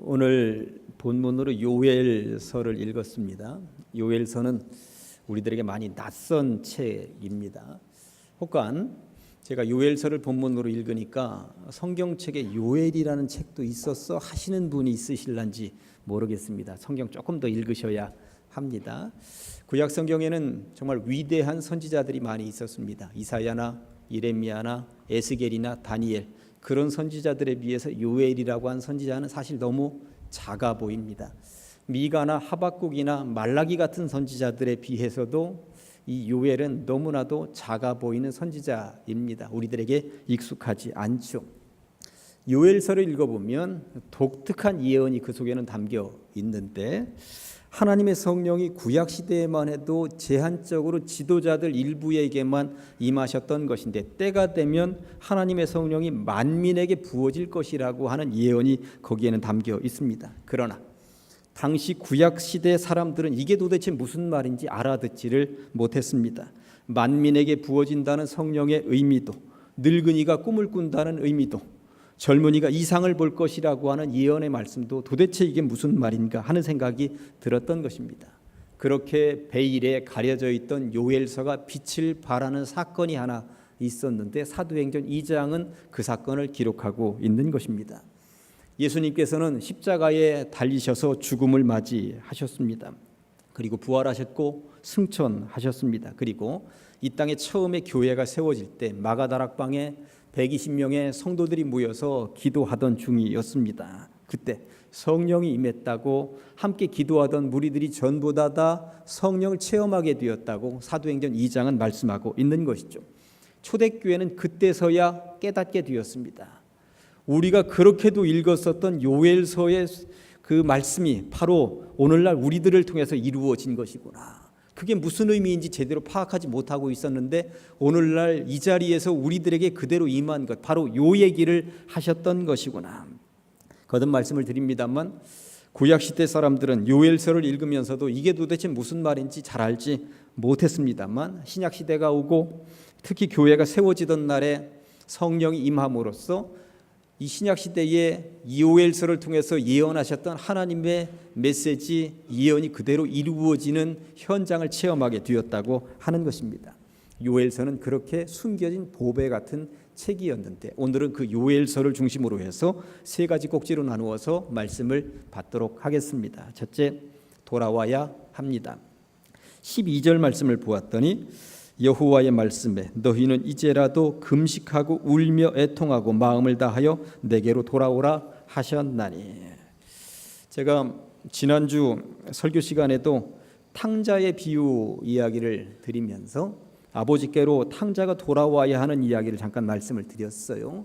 오늘 본문으로 요엘서를 읽었습니다. 요엘서는 우리들에게 많이 낯선 책입니다. 혹간 제가 요엘서를 본문으로 읽으니까 성경책에 요엘이라는 책도 있었어 하시는 분이 있으실런지 모르겠습니다. 성경 조금 더 읽으셔야 합니다. 구약 성경에는 정말 위대한 선지자들이 많이 있었습니다. 이사야나 예레미야나 에스겔이나 다니엘, 그런 선지자들에 비해서 요엘이라고 한 선지자는 사실 너무 작아 보입니다. 미가나 하박국이나 말라기 같은 선지자들에 비해서도 이 요엘은 너무나도 작아 보이는 선지자입니다. 우리들에게 익숙하지 않죠. 요엘서를 읽어보면 독특한 예언이 그 속에는 담겨 있는데, 하나님의 성령이 구약 시대에만 해도 제한적으로 지도자들 일부에게만 임하셨던 것인데, 때가 되면 하나님의 성령이 만민에게 부어질 것이라고 하는 예언이 거기에는 담겨 있습니다. 그러나 당시 구약 시대 사람들은 이게 도대체 무슨 말인지 알아듣지를 못했습니다. 만민에게 부어진다는 성령의 의미도, 늙은이가 꿈을 꾼다는 의미도, 젊은이가 이상을 볼 것이라고 하는 예언의 말씀도 도대체 이게 무슨 말인가 하는 생각이 들었던 것입니다. 그렇게 베일에 가려져 있던 요엘서가 빛을 발하는 사건이 하나 있었는데, 사도행전 2장은 그 사건을 기록하고 있는 것입니다. 예수님께서는 십자가에 달리셔서 죽음을 맞이하셨습니다. 그리고 부활하셨고 승천하셨습니다. 그리고 이 땅에 처음에 교회가 세워질 때 마가다락방에 120명의 성도들이 모여서 기도하던 중이었습니다. 그때 성령이 임했다고, 함께 기도하던 무리들이 전부 다 성령을 체험하게 되었다고 사도행전 2장은 말씀하고 있는 것이죠. 초대교회는 그때서야 깨닫게 되었습니다. 우리가 그렇게도 읽었었던 요엘서의 그 말씀이 바로 오늘날 우리들을 통해서 이루어진 것이구나. 그게 무슨 의미인지 제대로 파악하지 못하고 있었는데, 오늘날 이 자리에서 우리들에게 그대로 임한 것, 바로 요 얘기를 하셨던 것이구나. 거듭 말씀을 드립니다만, 구약시대 사람들은 요엘서를 읽으면서도 이게 도대체 무슨 말인지 잘 알지 못했습니다만, 신약시대가 오고 특히 교회가 세워지던 날에 성령이 임함으로써 이 신약시대의 요엘서를 통해서 예언하셨던 하나님의 메시지, 예언이 그대로 이루어지는 현장을 체험하게 되었다고 하는 것입니다. 요엘서는 그렇게 숨겨진 보배 같은 책이었는데, 오늘은 그 요엘서를 중심으로 해서 세 가지 꼭지로 나누어서 말씀을 받도록 하겠습니다. 첫째, 돌아와야 합니다. 12절 말씀을 보았더니, 여호와의 말씀에 너희는 이제라도 금식하고 울며 애통하고 마음을 다하여 내게로 돌아오라 하셨나니. 제가 지난주 설교 시간에도 탕자의 비유 이야기를 드리면서 아버지께로 탕자가 돌아와야 하는 이야기를 잠깐 말씀을 드렸어요.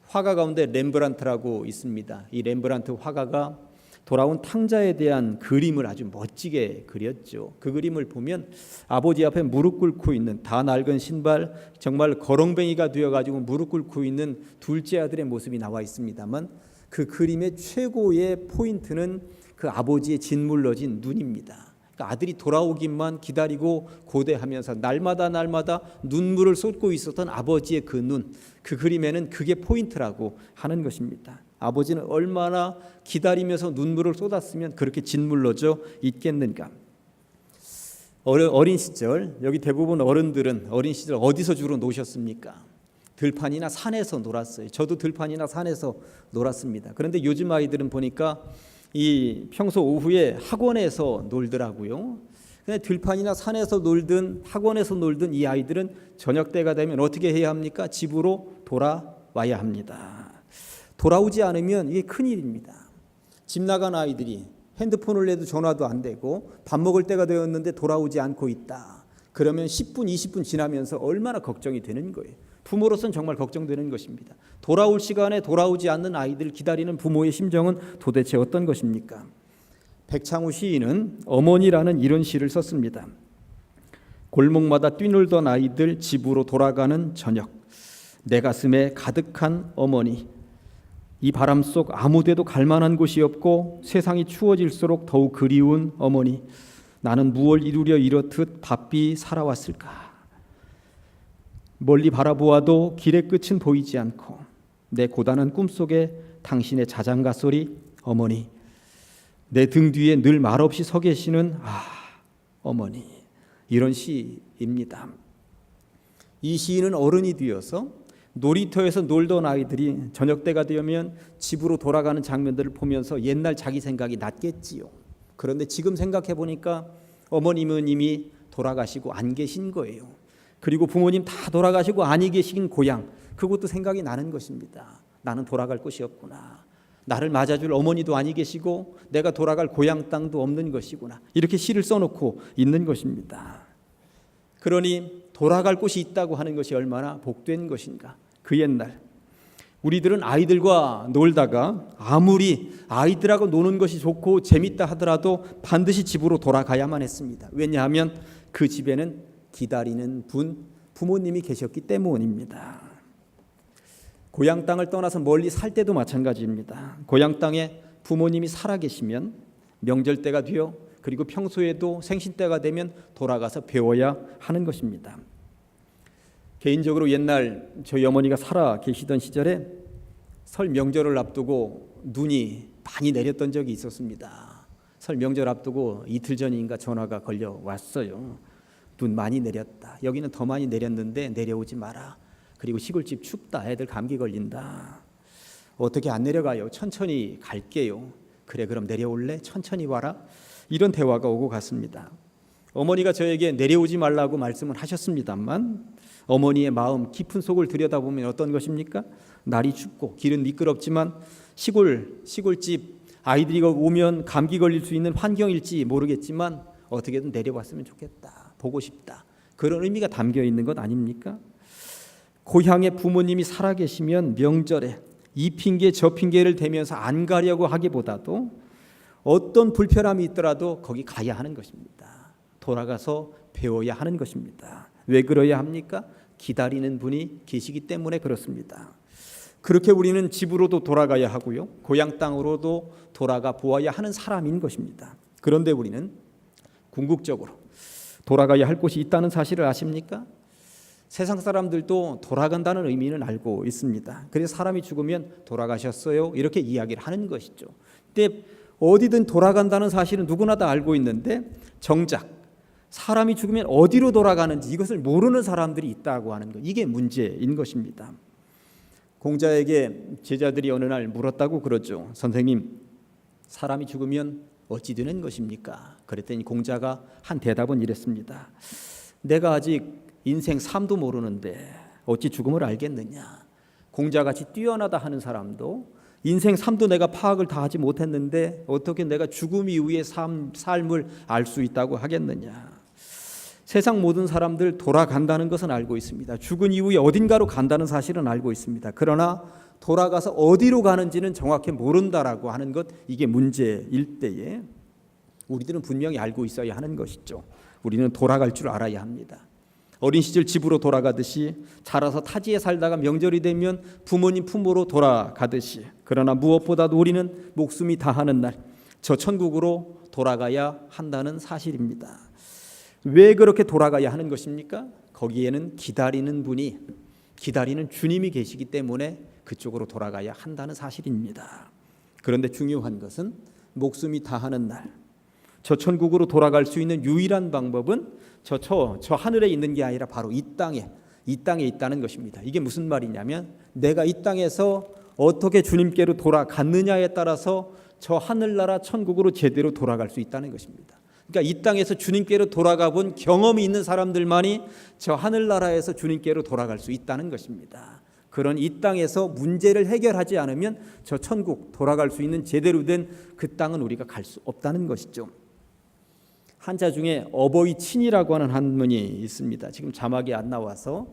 화가 가운데 렘브란트라고 있습니다. 이 렘브란트 화가가 돌아온 탕자에 대한 그림을 아주 멋지게 그렸죠. 그 그림을 보면 아버지 앞에 무릎 꿇고 있는, 다 낡은 신발, 정말 거렁뱅이가 되어가지고 무릎 꿇고 있는 둘째 아들의 모습이 나와 있습니다만, 그 그림의 최고의 포인트는 그 아버지의 짓물러진 눈입니다. 그러니까 아들이 돌아오기만 기다리고 고대하면서 날마다 눈물을 쏟고 있었던 아버지의 그 눈, 그 그림에는 그게 포인트라고 하는 것입니다. 아버지는 얼마나 기다리면서 눈물을 쏟았으면 그렇게 짓물러져 있겠는가. 어린 시절, 여기 대부분 어른들은 어린 시절 어디서 주로 노셨습니까? 들판이나 산에서 놀았어요. 저도 들판이나 산에서 놀았습니다. 그런데 요즘 아이들은 보니까 이 평소 오후에 학원에서 놀더라고요. 근데 들판이나 산에서 놀든 학원에서 놀든 이 아이들은 저녁 때가 되면 어떻게 해야 합니까? 집으로 돌아와야 합니다. 돌아오지 않으면 이게 큰일입니다. 집 나간 아이들이 핸드폰을 내도 전화도 안 되고 밥 먹을 때가 되었는데 돌아오지 않고 있다. 그러면 10분, 20분 지나면서 얼마나 걱정이 되는 거예요. 부모로서는 정말 걱정되는 것입니다. 돌아올 시간에 돌아오지 않는 아이들 기다리는 부모의 심정은 도대체 어떤 것입니까? 백창우 시인은 어머니라는 이런 시를 썼습니다. 골목마다 뛰놀던 아이들 집으로 돌아가는 저녁, 내 가슴에 가득한 어머니, 이 바람 속 아무데도 갈 만한 곳이 없고 세상이 추워질수록 더욱 그리운 어머니, 나는 무얼 이루려 이렇듯 바삐 살아왔을까. 멀리 바라보아도 길의 끝은 보이지 않고 내 고단한 꿈속에 당신의 자장가 소리 어머니, 내 등 뒤에 늘 말없이 서 계시는 어머니, 이런 시입니다. 이 시인은 어른이 되어서 놀이터에서 놀던 아이들이 저녁 때가 되면 집으로 돌아가는 장면들을 보면서 옛날 자기 생각이 났겠지요. 그런데 지금 생각해 보니까 어머님은 이미 돌아가시고 안 계신 거예요. 그리고 부모님 다 돌아가시고 아니 계신 고향, 그것도 생각이 나는 것입니다. 나는 돌아갈 곳이 없구나. 나를 맞아줄 어머니도 아니 계시고 내가 돌아갈 고향 땅도 없는 것이구나. 이렇게 시를 써놓고 있는 것입니다. 그러니 돌아갈 곳이 있다고 하는 것이 얼마나 복된 것인가. 그 옛날 우리들은 아이들과 놀다가 아무리 아이들하고 노는 것이 좋고 재밌다 하더라도 반드시 집으로 돌아가야만 했습니다. 왜냐하면 그 집에는 기다리는 부모님이 계셨기 때문입니다. 고향 땅을 떠나서 멀리 살 때도 마찬가지입니다. 고향 땅에 부모님이 살아계시면 명절 때가 되어 그리고 평소에도 생신 때가 되면 돌아가서 배워야 하는 것입니다. 개인적으로 옛날 저희 어머니가 살아 계시던 시절에 설 명절을 앞두고 눈이 많이 내렸던 적이 있었습니다. 설 명절 앞두고 이틀 전인가 전화가 걸려왔어요. 눈 많이 내렸다. 여기는 더 많이 내렸는데 내려오지 마라. 그리고 시골집 춥다. 애들 감기 걸린다. 어떻게 안 내려가요? 천천히 갈게요. 그래, 그럼 내려올래? 천천히 와라. 이런 대화가 오고 갔습니다. 어머니가 저에게 내려오지 말라고 말씀을 하셨습니다만 어머니의 마음 깊은 속을 들여다보면 어떤 것입니까? 날이 춥고 길은 미끄럽지만 시골집 아이들이 오면 감기 걸릴 수 있는 환경일지 모르겠지만 어떻게든 내려왔으면 좋겠다. 보고 싶다. 그런 의미가 담겨 있는 것 아닙니까? 고향에 부모님이 살아계시면 명절에 이 핑계 저 핑계를 대면서 안 가려고 하기보다도 어떤 불편함이 있더라도 거기 가야 하는 것입니다. 돌아가서 배워야 하는 것입니다. 왜 그러야 합니까? 기다리는 분이 계시기 때문에 그렇습니다. 그렇게 우리는 집으로도 돌아가야 하고요. 고향 땅으로도 돌아가 보아야 하는 사람인 것입니다. 그런데 우리는 궁극적으로 돌아가야 할 곳이 있다는 사실을 아십니까? 세상 사람들도 돌아간다는 의미는 알고 있습니다. 그래서 사람이 죽으면 돌아가셨어요 이렇게 이야기를 하는 것이죠. 근데 어디든 돌아간다는 사실은 누구나 다 알고 있는데 정작 사람이 죽으면 어디로 돌아가는지 이것을 모르는 사람들이 있다고 하는 것, 이게 문제인 것입니다. 공자에게 제자들이 어느 날 물었다고 그러죠. 선생님, 사람이 죽으면 어찌 되는 것입니까? 그랬더니 공자가 한 대답은 이랬습니다. 내가 아직 인생 삶도 모르는데 어찌 죽음을 알겠느냐. 공자같이 뛰어나다 하는 사람도 인생 삶도 내가 파악을 다 하지 못했는데 어떻게 내가 죽음 이후의 삶을 알 수 있다고 하겠느냐. 세상 모든 사람들 돌아간다는 것은 알고 있습니다. 죽은 이후에 어딘가로 간다는 사실은 알고 있습니다. 그러나 돌아가서 어디로 가는지는 정확히 모른다라고 하는 것, 이게 문제일 때에 우리들은 분명히 알고 있어야 하는 것이죠. 우리는 돌아갈 줄 알아야 합니다. 어린 시절 집으로 돌아가듯이 자라서 타지에 살다가 명절이 되면 부모님 품으로 돌아가듯이, 그러나 무엇보다도 우리는 목숨이 다하는 날 저 천국으로 돌아가야 한다는 사실입니다. 왜 그렇게 돌아가야 하는 것입니까? 거기에는 기다리는 분이, 기다리는 주님이 계시기 때문에 그쪽으로 돌아가야 한다는 사실입니다. 그런데 중요한 것은 목숨이 다하는 날 저 천국으로 돌아갈 수 있는 유일한 방법은 저 하늘에 있는 게 아니라 바로 이 땅에 있다는 것입니다. 이게 무슨 말이냐면 내가 이 땅에서 어떻게 주님께로 돌아갔느냐에 따라서 저 하늘나라 천국으로 제대로 돌아갈 수 있다는 것입니다. 그러니까 이 땅에서 주님께로 돌아가 본 경험이 있는 사람들만이 저 하늘나라에서 주님께로 돌아갈 수 있다는 것입니다. 그런 이 땅에서 문제를 해결하지 않으면 저 천국 돌아갈 수 있는 제대로 된 그 땅은 우리가 갈 수 없다는 것이죠. 한자 중에 어버이 친이라고 하는 한문이 있습니다. 지금 자막이 안 나와서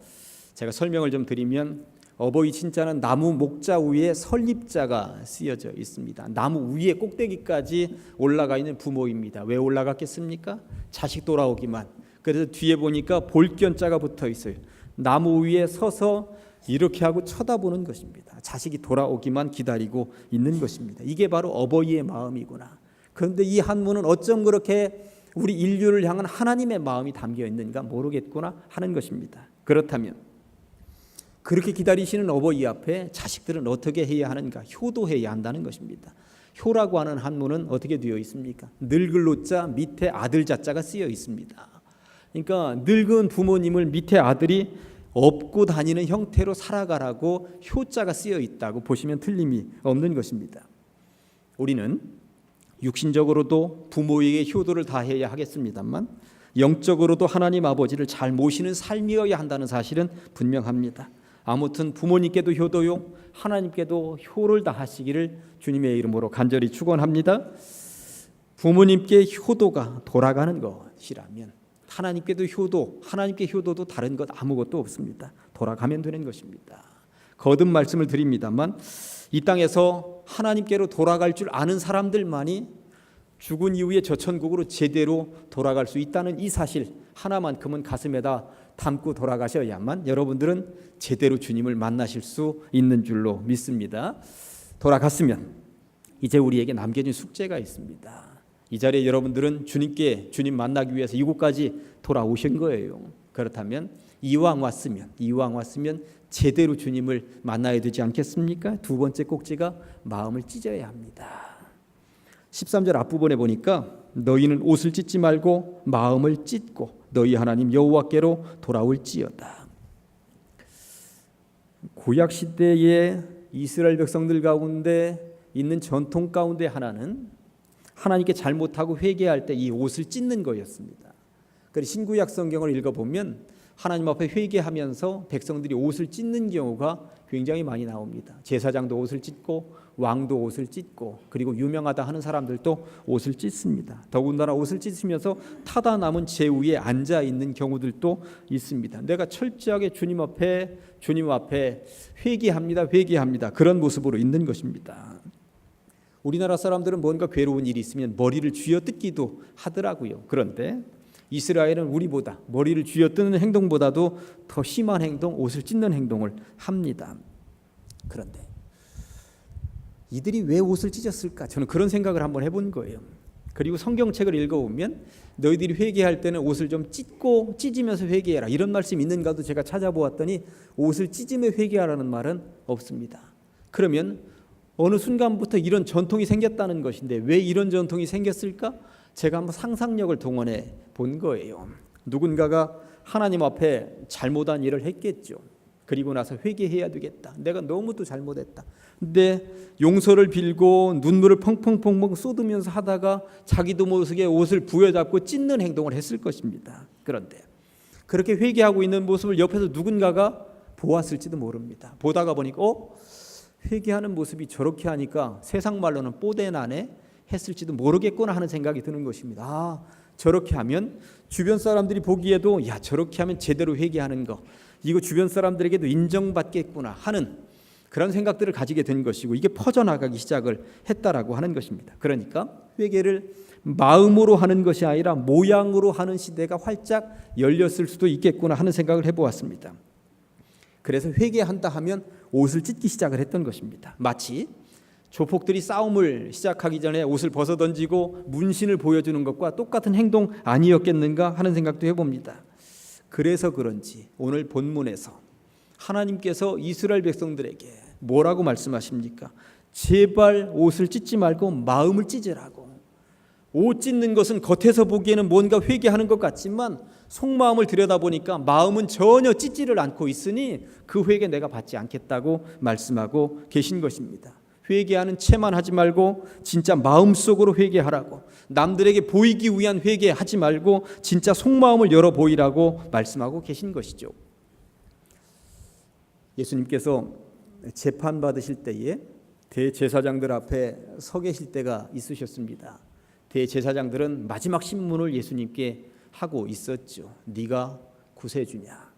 제가 설명을 좀 드리면 어버이 친자는 나무 목자 위에 설립자가 쓰여져 있습니다. 나무 위에 꼭대기까지 올라가 있는 부모입니다. 왜 올라갔겠습니까? 자식 돌아오기만. 그래서 뒤에 보니까 볼견자가 붙어 있어요. 나무 위에 서서 이렇게 하고 쳐다보는 것입니다. 자식이 돌아오기만 기다리고 있는 것입니다. 이게 바로 어버이의 마음이구나. 그런데 이 한문은 어쩜 그렇게 우리 인류를 향한 하나님의 마음이 담겨 있는가 모르겠구나 하는 것입니다. 그렇다면 그렇게 기다리시는 어버이 앞에 자식들은 어떻게 해야 하는가? 효도해야 한다는 것입니다. 효라고 하는 한문은 어떻게 되어 있습니까? 늙을 노자 밑에 아들 자자가 쓰여 있습니다. 그러니까 늙은 부모님을 밑에 아들이 업고 다니는 형태로 살아가라고 효자가 쓰여 있다고 보시면 틀림이 없는 것입니다. 우리는 육신적으로도 부모에게 효도를 다해야 하겠습니다만 영적으로도 하나님 아버지를 잘 모시는 삶이어야 한다는 사실은 분명합니다. 아무튼 부모님께도 효도요, 하나님께도 효를 다하시기를 주님의 이름으로 간절히 축원합니다. 부모님께 효도가 돌아가는 것이라면 하나님께도 효도, 하나님께 효도도 다른 것 아무것도 없습니다. 돌아가면 되는 것입니다. 거듭 말씀을 드립니다만 이 땅에서 하나님께로 돌아갈 줄 아는 사람들만이 죽은 이후에 저 천국으로 제대로 돌아갈 수 있다는 이 사실 하나만큼은 가슴에다 담고 돌아가셔야만 여러분들은 제대로 주님을 만나실 수 있는 줄로 믿습니다. 돌아갔으면 이제 우리에게 남겨진 숙제가 있습니다. 이 자리에 여러분들은 주님 만나기 위해서 이곳까지 돌아오신 거예요. 그렇다면 이왕 왔으면 제대로 주님을 만나야 되지 않겠습니까? 두 번째 꼭지가 마음을 찢어야 합니다. 13절 앞부분에 보니까 너희는 옷을 찢지 말고 마음을 찢고 너희 하나님 여호와께로 돌아올지어다. 구약 시대의 이스라엘 백성들 가운데 있는 전통 가운데 하나는 하나님께 잘못하고 회개할 때 이 옷을 찢는 거였습니다. 그래서 신구약 성경을 읽어보면 하나님 앞에 회개하면서 백성들이 옷을 찢는 경우가 굉장히 많이 나옵니다. 제사장도 옷을 찢고 왕도 옷을 찢고 그리고 유명하다 하는 사람들도 옷을 찢습니다. 더군다나 옷을 찢으면서 타다 남은 제 위에 앉아 있는 경우들도 있습니다. 내가 철저하게 주님 앞에 회개합니다. 그런 모습으로 있는 것입니다. 우리나라 사람들은 뭔가 괴로운 일이 있으면 머리를 쥐어뜯기도 하더라고요. 그런데 이스라엘은 우리보다 머리를 쥐어뜯는 행동보다도 더 심한 행동, 옷을 찢는 행동을 합니다. 그런데 이들이 왜 옷을 찢었을까? 저는 그런 생각을 한번 해본 거예요. 그리고 성경책을 읽어보면 너희들이 회개할 때는 옷을 좀 찢으면서 회개해라 이런 말씀이 있는가도 제가 찾아보았더니 옷을 찢으며 회개하라는 말은 없습니다. 그러면 어느 순간부터 이런 전통이 생겼다는 것인데 왜 이런 전통이 생겼을까? 제가 한번 상상력을 동원해 본 거예요. 누군가가 하나님 앞에 잘못한 일을 했겠죠. 그리고 나서 회개해야 되겠다. 내가 너무도 잘못했다. 근데 용서를 빌고 눈물을 펑펑펑펑 쏟으면서 하다가 자기도 모르게 옷을 부여잡고 찢는 행동을 했을 것입니다. 그런데 그렇게 회개하고 있는 모습을 옆에서 누군가가 보았을지도 모릅니다. 보다가 보니까 회개하는 모습이 저렇게 하니까 세상 말로는 뽀대나네 했을지도 모르겠구나 하는 생각이 드는 것입니다. 저렇게 하면 주변 사람들이 보기에도 저렇게 하면 제대로 회개하는 거 이거 주변 사람들에게도 인정받겠구나 하는 그런 생각들을 가지게 된 것이고 이게 퍼져나가기 시작을 했다라고 하는 것입니다. 그러니까 회개를 마음으로 하는 것이 아니라 모양으로 하는 시대가 활짝 열렸을 수도 있겠구나 하는 생각을 해보았습니다. 그래서 회개한다 하면 옷을 찢기 시작을 했던 것입니다. 마치 조폭들이 싸움을 시작하기 전에 옷을 벗어던지고 문신을 보여주는 것과 똑같은 행동 아니었겠는가 하는 생각도 해봅니다. 그래서 그런지 오늘 본문에서 하나님께서 이스라엘 백성들에게 뭐라고 말씀하십니까? 제발 옷을 찢지 말고 마음을 찢으라고. 옷 찢는 것은 겉에서 보기에는 뭔가 회개하는 것 같지만 속마음을 들여다보니까 마음은 전혀 찢지를 않고 있으니 그 회개 내가 받지 않겠다고 말씀하고 계신 것입니다. 회개하는 채만 하지 말고 진짜 마음속으로 회개하라고, 남들에게 보이기 위한 회개하지 말고 진짜 속마음을 열어 보이라고 말씀하고 계신 것이죠. 예수님께서 재판받으실 때에 대제사장들 앞에 서 계실 때가 있으셨습니다. 대제사장들은 마지막 신문을 예수님께 하고 있었죠. 네가 구세주냐?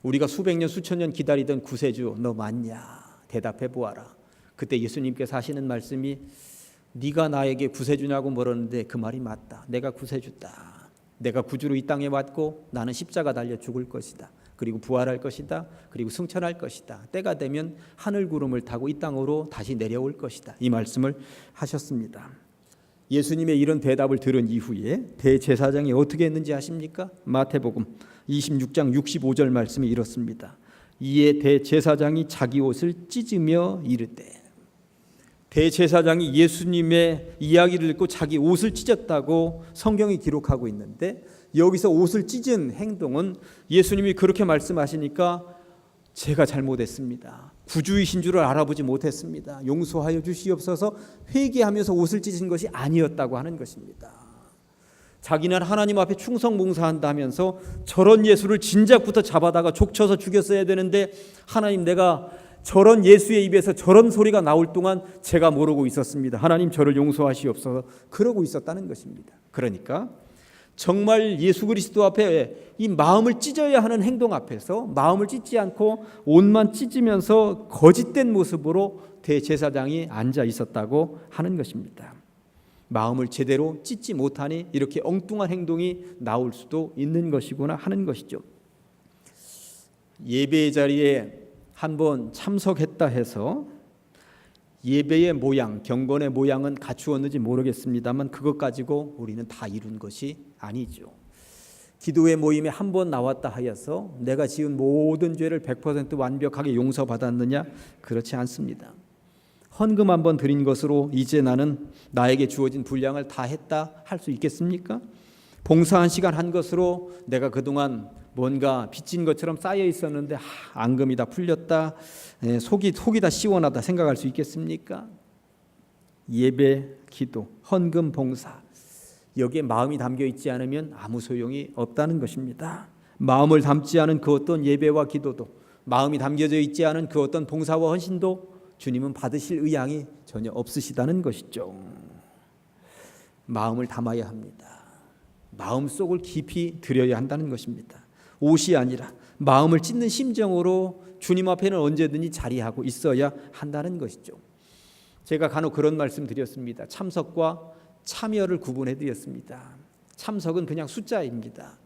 우리가 수백 년 수천 년 기다리던 구세주 너 맞냐? 대답해 보아라. 그때 예수님께서 하시는 말씀이 네가 나에게 구세주냐고 물었는데 그 말이 맞다. 내가 구세주다. 내가 구주로 이 땅에 왔고 나는 십자가 달려 죽을 것이다. 그리고 부활할 것이다. 그리고 승천할 것이다. 때가 되면 하늘 구름을 타고 이 땅으로 다시 내려올 것이다. 이 말씀을 하셨습니다. 예수님의 이런 대답을 들은 이후에 대제사장이 어떻게 했는지 아십니까? 마태복음 26장 65절 말씀이 이렇습니다. 이에 대제사장이 자기 옷을 찢으며 이르되, 대제사장이 예수님의 이야기를 듣고 자기 옷을 찢었다고 성경이 기록하고 있는데, 여기서 옷을 찢은 행동은 예수님이 그렇게 말씀하시니까 제가 잘못했습니다, 구주이신 줄을 알아보지 못했습니다, 용서하여 주시옵소서 회개하면서 옷을 찢은 것이 아니었다고 하는 것입니다. 자기는 하나님 앞에 충성 봉사한다 하면서 저런 예수를 진작부터 잡아다가 족쳐서 죽였어야 되는데, 하나님, 내가 저런 예수의 입에서 저런 소리가 나올 동안 제가 모르고 있었습니다, 하나님 저를 용서하시옵소서 그러고 있었다는 것입니다. 그러니까 정말 예수 그리스도 앞에 이 마음을 찢어야 하는 행동 앞에서 마음을 찢지 않고 옷만 찢으면서 거짓된 모습으로 대제사장이 앉아 있었다고 하는 것입니다. 마음을 제대로 찢지 못하니 이렇게 엉뚱한 행동이 나올 수도 있는 것이구나 하는 것이죠. 예배의 자리에 한번 참석했다 해서 예배의 모양, 경건의 모양은 갖추었는지 모르겠습니다만 그것 가지고 우리는 다 이룬 것이 아니죠. 기도의 모임에 한번 나왔다 하여서 내가 지은 모든 죄를 100% 완벽하게 용서받았느냐? 그렇지 않습니다. 헌금 한번 드린 것으로 이제 나는 나에게 주어진 분량을 다 했다 할 수 있겠습니까? 봉사 한 시간 한 것으로 내가 그동안 뭔가 빚진 것처럼 쌓여 있었는데 앙금이 다 풀렸다, 속이 다 시원하다 생각할 수 있겠습니까? 예배, 기도, 헌금, 봉사, 여기에 마음이 담겨 있지 않으면 아무 소용이 없다는 것입니다. 마음을 담지 않은 그 어떤 예배와 기도도, 마음이 담겨져 있지 않은 그 어떤 봉사와 헌신도 주님은 받으실 의향이 전혀 없으시다는 것이죠. 마음을 담아야 합니다. 마음속을 깊이 들여야 한다는 것입니다. 옷이 아니라 마음을 찢는 심정으로 주님 앞에는 언제든지 자리하고 있어야 한다는 것이죠. 제가 간혹 그런 말씀 드렸습니다. 참석과 참여를 구분해 드렸습니다. 참석은 그냥 숫자입니다.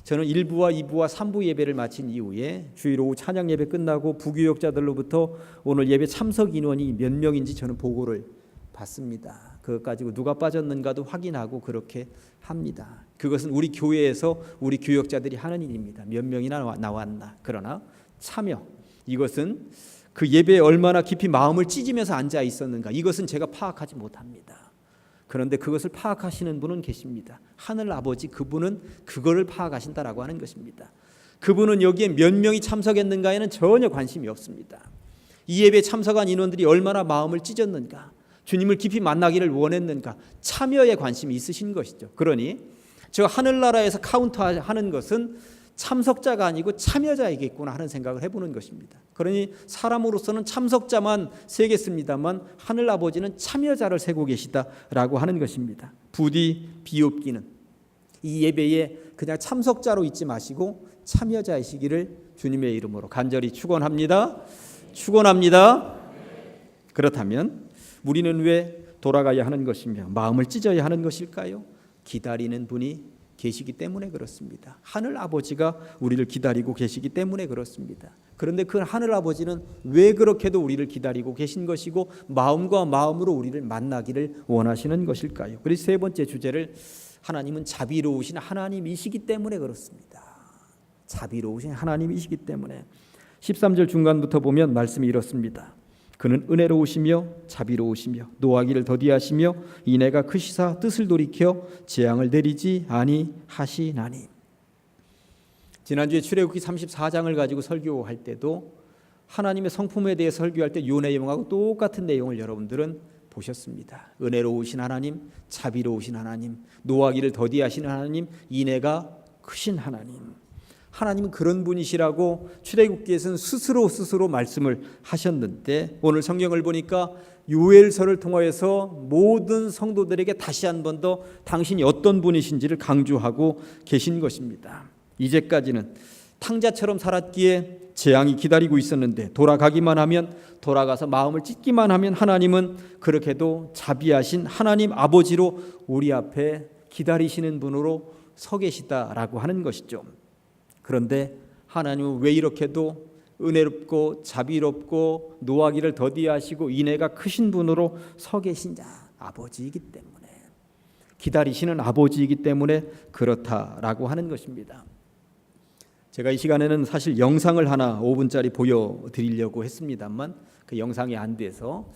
저는 1부와 2부와 3부 예배를 마친 이후에 주일 오후 찬양 예배 끝나고 부교역자들로부터 오늘 예배 참석 인원이 몇 명인지 저는 보고를 받습니다. 그것 가지고 누가 빠졌는가도 확인하고 그렇게 합니다. 그것은 우리 교회에서 우리 교역자들이 하는 일입니다. 몇 명이나 나왔나. 그러나 참여, 이것은 그 예배에 얼마나 깊이 마음을 찢으면서 앉아 있었는가, 이것은 제가 파악하지 못합니다. 그런데 그것을 파악하시는 분은 계십니다. 하늘 아버지, 그분은 그거를 파악하신다라고 하는 것입니다. 그분은 여기에 몇 명이 참석했는가에는 전혀 관심이 없습니다. 이 예배에 참석한 인원들이 얼마나 마음을 찢었는가, 주님을 깊이 만나기를 원했는가, 참여에 관심이 있으신 것이죠. 그러니 저 하늘나라에서 카운트하는 것은 참석자가 아니고 참여자이겠구나 하는 생각을 해보는 것입니다. 그러니 사람으로서는 참석자만 세겠습니다만 하늘 아버지는 참여자를 세고 계시다라고 하는 것입니다. 부디 비옵기는 이 예배에 그냥 참석자로 있지 마시고 참여자이시기를 주님의 이름으로 간절히 축원합니다. 축원합니다. 그렇다면 우리는 왜 돌아가야 하는 것이며 마음을 찢어야 하는 것일까요? 기다리는 분이 계시기 때문에 그렇습니다. 하늘 아버지가 우리를 기다리고 계시기 때문에 그렇습니다. 그런데 그 하늘 아버지는 왜 그렇게도 우리를 기다리고 계신 것이고 마음과 마음으로 우리를 만나기를 원하시는 것일까요? 그래서 세 번째 주제를, 하나님은 자비로우신 하나님이시기 때문에 그렇습니다. 자비로우신 하나님이시기 때문에 13절 중간부터 보면 말씀이 이렇습니다. 그는 은혜로우시며 자비로우시며 노하기를 더디하시며 인애가 크시사 뜻을 돌이켜 재앙을 내리지 아니하시나니. 지난주에 출애굽기 34장을 가지고 설교할 때도 하나님의 성품에 대해 설교할 때 요 내용하고 똑같은 내용을 여러분들은 보셨습니다. 은혜로우신 하나님, 자비로우신 하나님, 노하기를 더디하시는 하나님, 인애가 크신 하나님. 하나님은 그런 분이시라고 출애굽기에서는 스스로 말씀을 하셨는데, 오늘 성경을 보니까 요엘서를 통하여서 모든 성도들에게 다시 한 번 더 당신이 어떤 분이신지를 강조하고 계신 것입니다. 이제까지는 탕자처럼 살았기에 재앙이 기다리고 있었는데 돌아가기만 하면, 돌아가서 마음을 찢기만 하면 하나님은 그렇게도 자비하신 하나님 아버지로 우리 앞에 기다리시는 분으로 서 계시다라고 하는 것이죠. 그런데 하나님은 왜 이렇게도 은혜롭고 자비롭고 노하기를 더디하시고 인애가 크신 분으로 서 계신 자, 아버지이기 때문에, 기다리시는 아버지이기 때문에 그렇다라고 하는 것입니다. 제가 이 시간에는 사실 영상을 하나 5분짜리 보여드리려고 했습니다만 그 영상이 안 돼서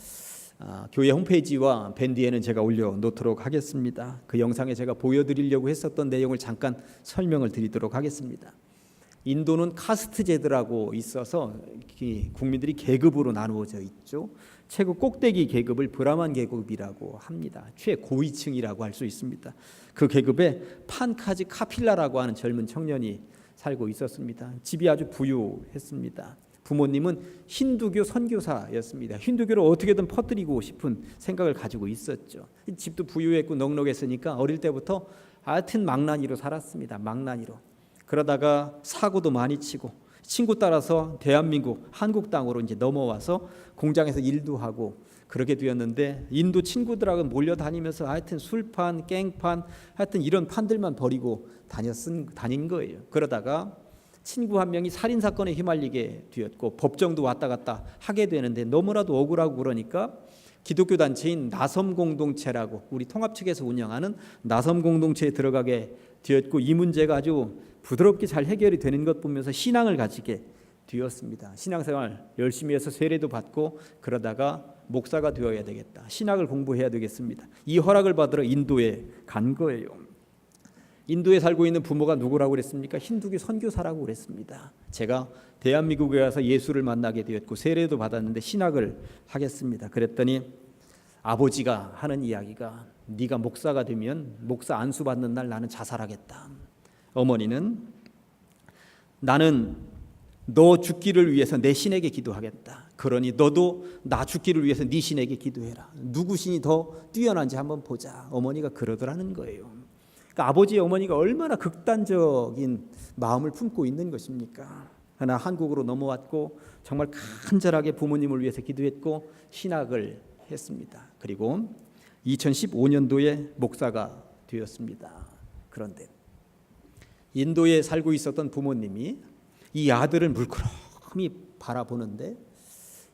교회 홈페이지와 밴드에는 제가 올려놓도록 하겠습니다. 그 영상에 제가 보여드리려고 했었던 내용을 잠깐 설명을 드리도록 하겠습니다. 인도는 카스트 제도라고 있어서 국민들이 계급으로 나누어져 있죠. 최고 꼭대기 계급을 브라만 계급이라고 합니다. 최고위층이라고 할 수 있습니다. 그 계급에 판카지 카필라라고 하는 젊은 청년이 살고 있었습니다. 집이 아주 부유했습니다. 부모님은 힌두교 선교사였습니다. 힌두교를 어떻게든 퍼뜨리고 싶은 생각을 가지고 있었죠. 집도 부유했고 넉넉했으니까 어릴 때부터 하여튼 망나니로 살았습니다. 망나니로. 그러다가 사고도 많이 치고 친구 따라서 대한민국 한국 땅으로 이제 넘어와서 공장에서 일도 하고 그렇게 되었는데 인도 친구들하고 몰려다니면서 하여튼 술판, 깽판, 하여튼 이런 판들만 버리고 다닌 거예요. 그러다가 친구 한 명이 살인 사건에 휘말리게 되었고 법정도 왔다 갔다 하게 되는데 너무나도 억울하고 그러니까 기독교 단체인 나섬 공동체라고 우리 통합 측에서 운영하는 나섬 공동체에 들어가게 되었고 이 문제가 아주 부드럽게 잘 해결이 되는 것 보면서 신앙을 가지게 되었습니다. 신앙생활 열심히 해서 세례도 받고 그러다가 목사가 되어야 되겠다. 신학을 공부해야 되겠습니다. 이 허락을 받으러 인도에 간 거예요. 인도에 살고 있는 부모가 누구라고 그랬습니까? 힌두교 선교사라고 그랬습니다. 제가 대한민국에 와서 예수를 만나게 되었고 세례도 받았는데 신학을 하겠습니다. 그랬더니 아버지가 하는 이야기가 네가 목사가 되면 목사 안수 받는 날 나는 자살하겠다. 어머니는 나는 너 죽기를 위해서 내 신에게 기도하겠다. 그러니 너도 나 죽기를 위해서 네 신에게 기도해라. 누구 신이 더 뛰어난지 한번 보자. 어머니가 그러더라는 거예요. 그러니까 아버지 어머니가 얼마나 극단적인 마음을 품고 있는 것입니까? 하나 한국으로 넘어왔고 정말 간절하게 부모님을 위해서 기도했고 신학을 했습니다. 그리고 2015년도에 목사가 되었습니다. 그런데 인도에 살고 있었던 부모님이 이 아들을 물끄러미 바라보는데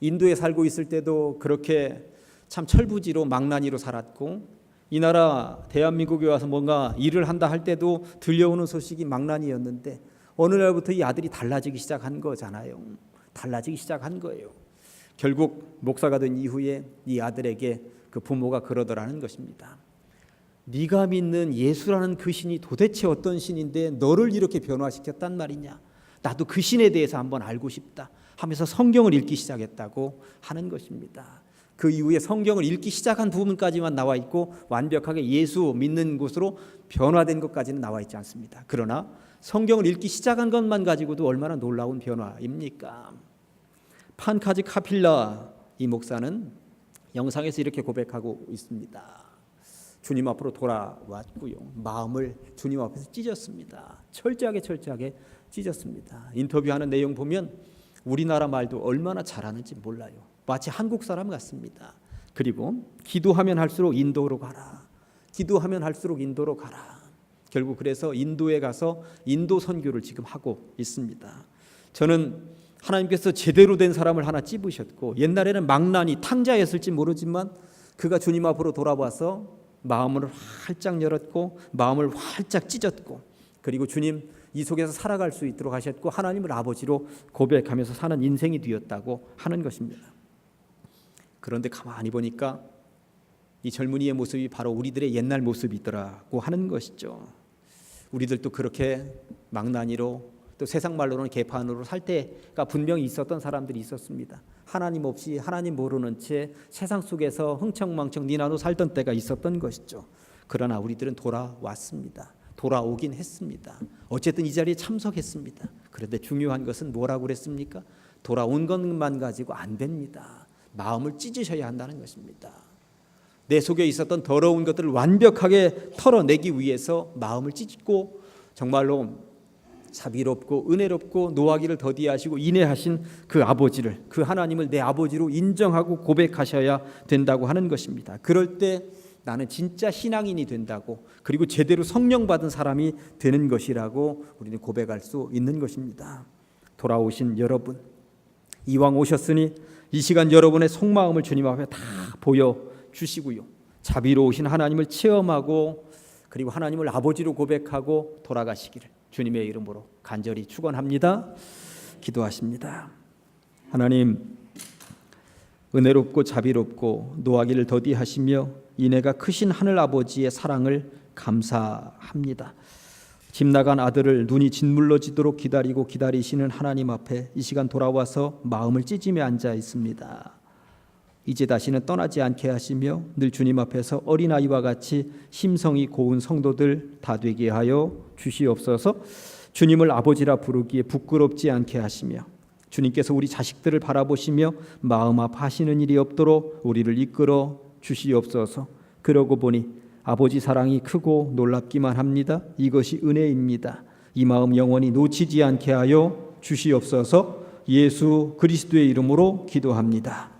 인도에 살고 있을 때도 그렇게 참 철부지로 망나니로 살았고 이 나라 대한민국에 와서 뭔가 일을 한다 할 때도 들려오는 소식이 망나니였는데 어느 날부터 이 아들이 달라지기 시작한 거잖아요. 달라지기 시작한 거예요. 결국 목사가 된 이후에 이 아들에게 그 부모가 그러더라는 것입니다. 네가 믿는 예수라는 그 신이 도대체 어떤 신인데 너를 이렇게 변화시켰단 말이냐. 나도 그 신에 대해서 한번 알고 싶다 하면서 성경을 읽기 시작했다고 하는 것입니다. 그 이후에 성경을 읽기 시작한 부분까지만 나와 있고 완벽하게 예수 믿는 곳으로 변화된 것까지는 나와 있지 않습니다. 그러나 성경을 읽기 시작한 것만 가지고도 얼마나 놀라운 변화입니까? 판카지 카필라 이 목사는 영상에서 이렇게 고백하고 있습니다. 주님 앞으로 돌아왔고요. 마음을 주님 앞에서 찢었습니다. 철저하게 찢었습니다. 인터뷰하는 내용 보면 우리나라 말도 얼마나 잘하는지 몰라요. 마치 한국 사람 같습니다. 그리고 기도하면 할수록 인도로 가라. 기도하면 할수록 인도로 가라. 결국 그래서 인도에 가서 인도 선교를 지금 하고 있습니다. 저는 하나님께서 제대로 된 사람을 하나 찝으셨고 옛날에는 망나니 탕자였을지 모르지만 그가 주님 앞으로 돌아와서 마음을 활짝 열었고 마음을 활짝 찢었고 그리고 주님 이 속에서 살아갈 수 있도록 하셨고 하나님을 아버지로 고백하면서 사는 인생이 되었다고 하는 것입니다. 그런데 가만히 보니까 이 젊은이의 모습이 바로 우리들의 옛날 모습이더라고 하는 것이죠. 우리들도 그렇게 망나니로 또 세상 말로는 개판으로 살 때가 분명히 있었던 사람들이 있었습니다. 하나님 없이 하나님 모르는 채 세상 속에서 흥청망청 니나노 살던 때가 있었던 것이죠. 그러나 우리들은 돌아왔습니다. 돌아오긴 했습니다. 어쨌든 이 자리에 참석했습니다. 그런데 중요한 것은 뭐라고 그랬습니까? 돌아온 것만 가지고 안 됩니다. 마음을 찢으셔야 한다는 것입니다. 내 속에 있었던 더러운 것들을 완벽하게 털어내기 위해서 마음을 찢고 정말로 자비롭고 은혜롭고 노하기를 더디하시고 인애하신 그 아버지를 그 하나님을 내 아버지로 인정하고 고백하셔야 된다고 하는 것입니다. 그럴 때 나는 진짜 신앙인이 된다고 그리고 제대로 성령 받은 사람이 되는 것이라고 우리는 고백할 수 있는 것입니다. 돌아오신 여러분 이왕 오셨으니 이 시간 여러분의 속마음을 주님 앞에 다 보여주시고요. 자비로우신 하나님을 체험하고 그리고 하나님을 아버지로 고백하고 돌아가시기를 주님의 이름으로 간절히 축원합니다. 기도하십니다. 하나님 은혜롭고 자비롭고 노하기를 더디하시며 인애가 크신 하늘 아버지의 사랑을 감사합니다. 집 나간 아들을 눈이 짓물러지도록 기다리시는 하나님 앞에 이 시간 돌아와서 마음을 찢으며 앉아 있습니다. 이제 다시는 떠나지 않게 하시며 늘 주님 앞에서 어린아이와 같이 심성이 고운 성도들 다 되게 하여 주시옵소서. 주님을 아버지라 부르기에 부끄럽지 않게 하시며 주님께서 우리 자식들을 바라보시며 마음 아파하시는 일이 없도록 우리를 이끌어 주시옵소서. 그러고 보니 아버지 사랑이 크고 놀랍기만 합니다. 이것이 은혜입니다. 이 마음 영원히 놓치지 않게 하여 주시옵소서. 예수 그리스도의 이름으로 기도합니다.